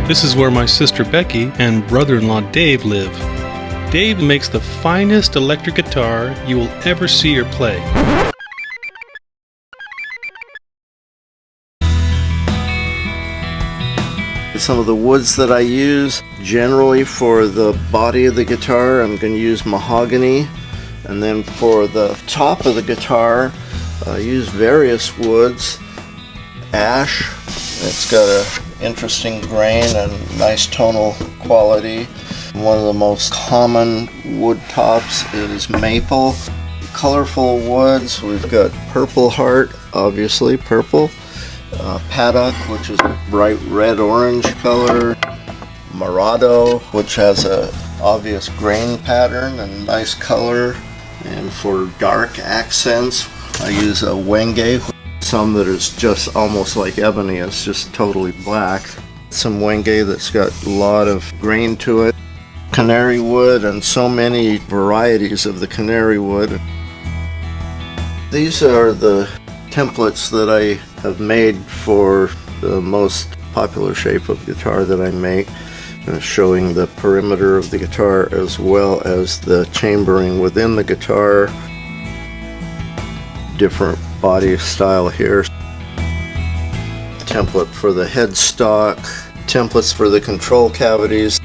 This is where my sister Becky and brother-in-law Dave live. Dave makes the finest electric guitar you will ever see or play. Some of the woods that I use, generally for the body of the guitar, I'm going to use mahogany. And then for the top of the guitar, I use various woods. Ash, it's got an interesting grain and nice tonal quality. One of the most common wood tops is maple. Colorful woods, we've got purple heart, obviously purple. Paddock, which is a bright red-orange color. Morado, which has a obvious grain pattern and nice color. And for dark accents, I use a wenge. Some that is just almost like ebony, it's just totally black. Some wenge that's got a lot of grain to it. Canary wood, and so many varieties of the canary wood. These are the templates that I have made for the most popular shape of guitar that I make, showing the perimeter of the guitar as well as the chambering within the guitar. Different body style here. Template for the headstock, templates for the control cavities.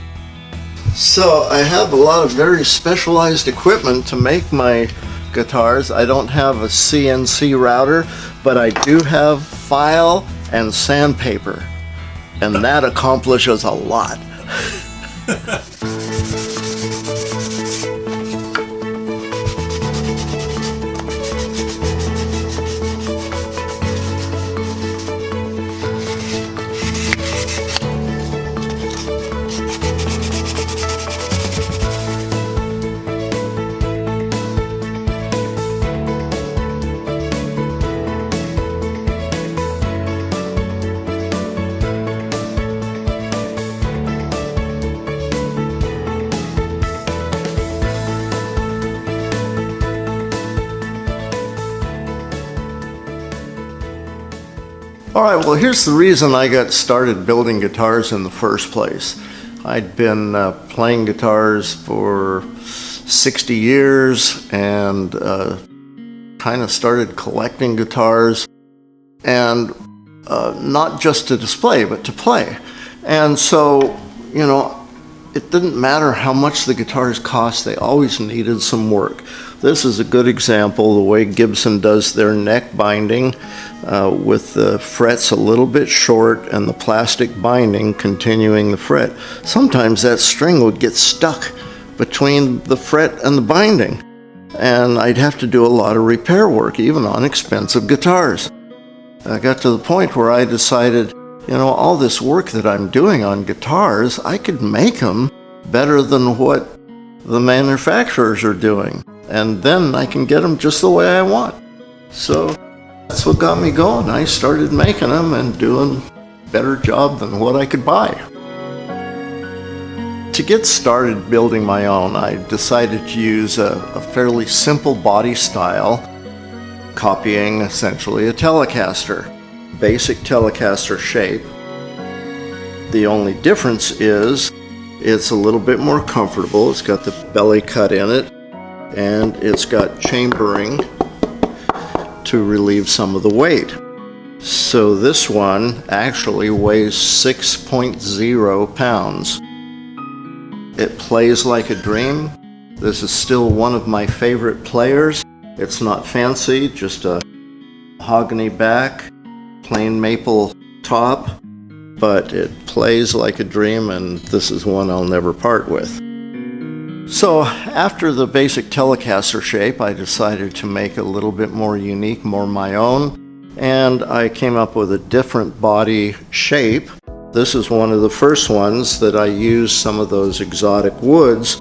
So I have a lot of very specialized equipment to make my guitars. I don't have a CNC router, but I do have file and sandpaper, and that accomplishes a lot. All right, well, here's the reason I got started building guitars in the first place. I'd been playing guitars for 60 years and kind of started collecting guitars, and not just to display, but to play. And so, you know, it didn't matter how much the guitars cost, they always needed some work. This is a good example, the way Gibson does their neck binding, with the frets a little bit short and the plastic binding continuing the fret. Sometimes that string would get stuck between the fret and the binding, and I'd have to do a lot of repair work, even on expensive guitars. I got to the point where I decided, you know, all this work that I'm doing on guitars, I could make them better than what the manufacturers are doing, and then I can get them just the way I want. So that's what got me going. I started making them and doing a better job than what I could buy. To get started building my own, I decided to use a fairly simple body style, copying essentially a Telecaster, basic Telecaster shape. The only difference is it's a little bit more comfortable. It's got the belly cut in it, and it's got chambering to relieve some of the weight. So this one actually weighs 6.0 pounds. It plays like a dream. This is still one of my favorite players. It's not fancy, just a mahogany back, plain maple top, but it plays like a dream, and this is one I'll never part with. So after the basic Telecaster shape, I decided to make a little bit more unique, more my own, and I came up with a different body shape. This is one of the first ones that I used some of those exotic woods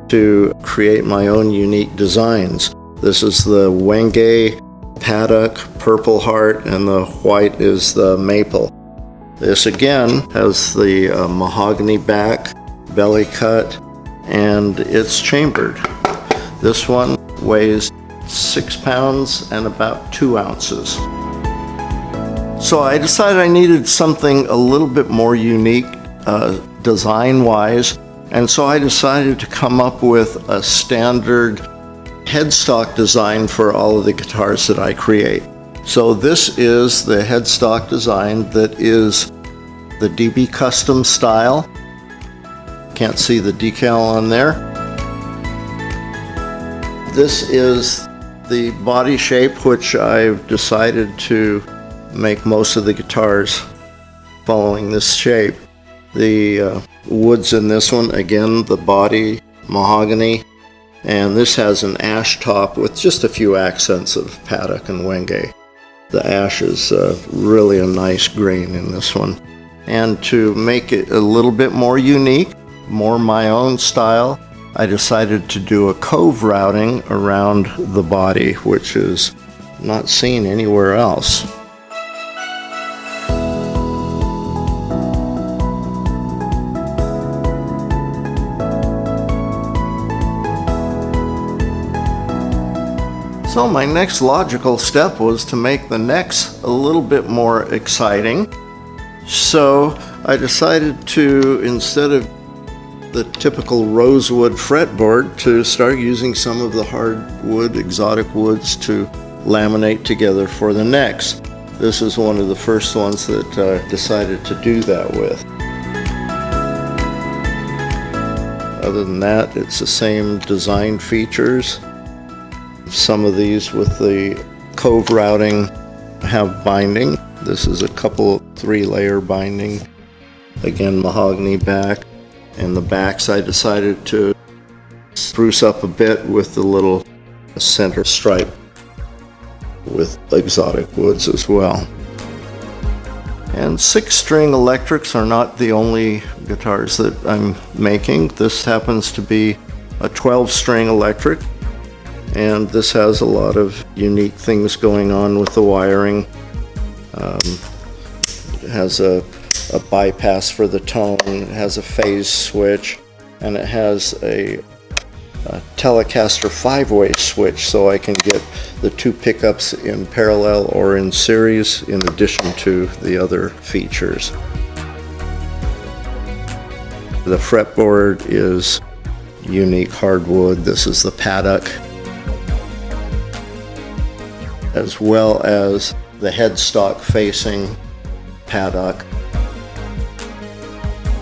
to create my own unique designs. This is the wenge, paddock, purple heart, and the white is the maple. This again has the mahogany back, belly cut, and it's chambered. This one weighs 6 pounds and about 2 ounces. So I decided I needed something a little bit more unique design-wise, and so I decided to come up with a standard headstock design for all of the guitars that I create. So this is the headstock design that is the DB Custom style. Can't see the decal on there. This is the body shape, which I've decided to make most of the guitars following this shape. The woods in this one, again, the body mahogany, and this has an ash top with just a few accents of paddock and wenge. The ash is really a nice grain in this one. And to make it a little bit more unique, more my own style, I decided to do a cove routing around the body, which is not seen anywhere else. So my next logical step was to make the necks a little bit more exciting. So I decided to, instead of the typical rosewood fretboard, to start using some of the hardwood, exotic woods to laminate together for the necks. This is one of the first ones that I decided to do that with. Other than that, it's the same design features. Some of these with the cove routing have binding. This is a couple 3-layer binding. Again, mahogany back. And the backs I decided to spruce up a bit with the little center stripe with exotic woods as well. And 6-string electrics are not the only guitars that I'm making. This happens to be a 12-string electric. And this has a lot of unique things going on with the wiring. It has a bypass for the tone, it has a phase switch, and it has a Telecaster 5-way switch, so I can get the 2 pickups in parallel or in series in addition to the other features. The fretboard is unique hardwood. This is the paddock, as well as the headstock facing paddock.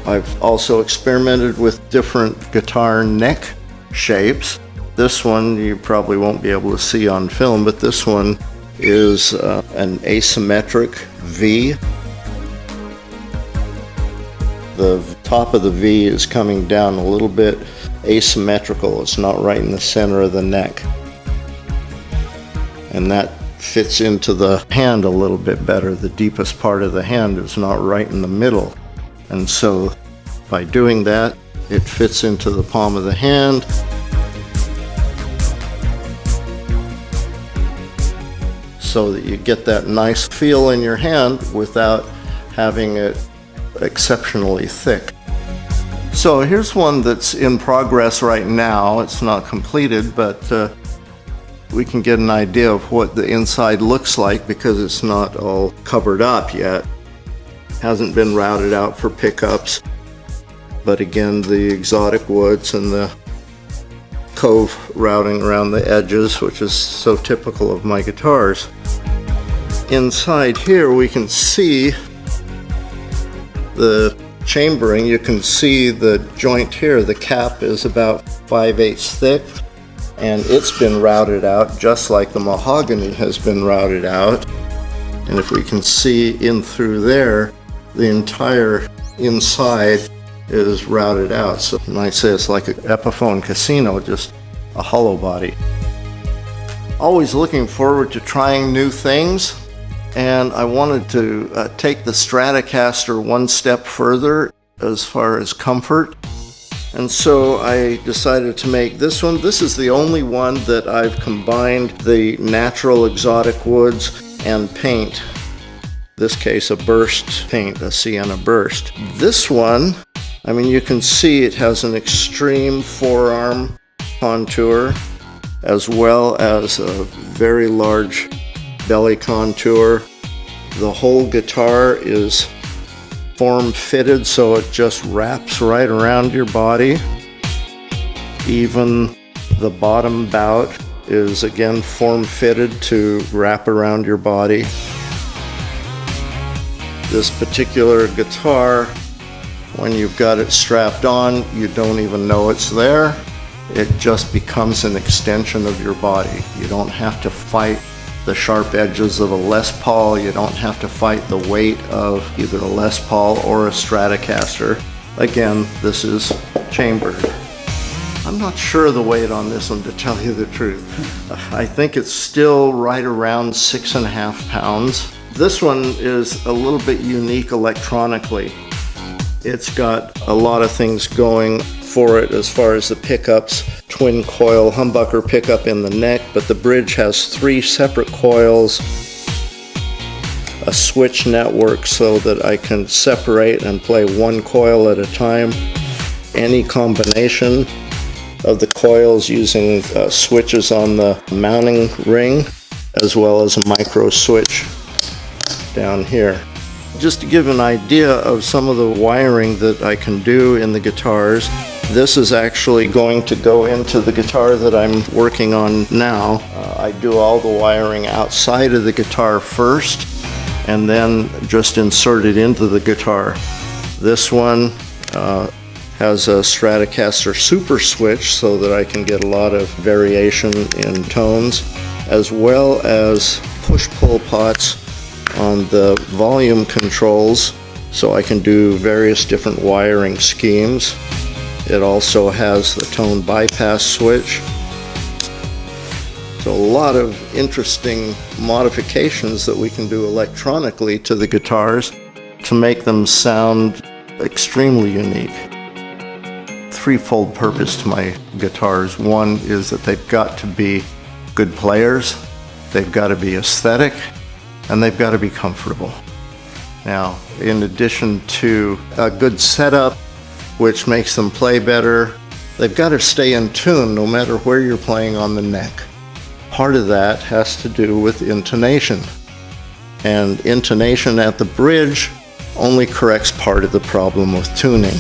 I've also experimented with different guitar neck shapes. This one you probably won't be able to see on film, but this one is an asymmetric V. The top of the V is coming down a little bit asymmetrical. It's not right in the center of the neck. And that fits into the hand a little bit better. The deepest part of the hand is not right in the middle. And so by doing that, it fits into the palm of the hand. So that you get that nice feel in your hand without having it exceptionally thick. So here's one that's in progress right now. It's not completed, but we can get an idea of what the inside looks like because it's not all covered up yet. Hasn't been routed out for pickups, but again, the exotic woods and the cove routing around the edges, which is so typical of my guitars. Inside here we can see the chambering. You can see the joint here. The cap is about 5/8 thick, and it's been routed out just like the mahogany has been routed out. And if we can see in through there, the entire inside is routed out. So you might say it's like an Epiphone Casino, just a hollow body. Always looking forward to trying new things, and I wanted to take the Stratocaster one step further as far as comfort. And so I decided to make this one. This is the only one that I've combined the natural exotic woods and paint. This case, a burst paint, a sienna burst. This one, I mean, you can see it has an extreme forearm contour as well as a very large belly contour. The whole guitar is form-fitted, so it just wraps right around your body. Even the bottom bout is again form-fitted to wrap around your body. This particular guitar, when you've got it strapped on, you don't even know it's there. It just becomes an extension of your body. You don't have to fight the sharp edges of a Les Paul. You don't have to fight the weight of either a Les Paul or a Stratocaster. Again, this is chambered. I'm not sure of the weight on this one, to tell you the truth. I think it's still right around 6.5 pounds. This one is a little bit unique electronically. It's got a lot of things going for it as far as the pickups. Twin coil humbucker pickup in the neck, but the bridge has 3 separate coils, a switch network so that I can separate and play one coil at a time. Any combination of the coils using switches on the mounting ring, as well as a micro switch down here. Just to give an idea of some of the wiring that I can do in the guitars, this is actually going to go into the guitar that I'm working on now. I do all the wiring outside of the guitar first, and then just insert it into the guitar. This one has a Stratocaster super switch so that I can get a lot of variation in tones, as well as push-pull pots on the volume controls so I can do various different wiring schemes. It also has the tone bypass switch. So a lot of interesting modifications that we can do electronically to the guitars to make them sound extremely unique. Threefold purpose to my guitars. One is that they've got to be good players, they've got to be aesthetic, and they've got to be comfortable. Now, in addition to a good setup, which makes them play better, they've got to stay in tune no matter where you're playing on the neck. Part of that has to do with intonation. And intonation at the bridge only corrects part of the problem with tuning.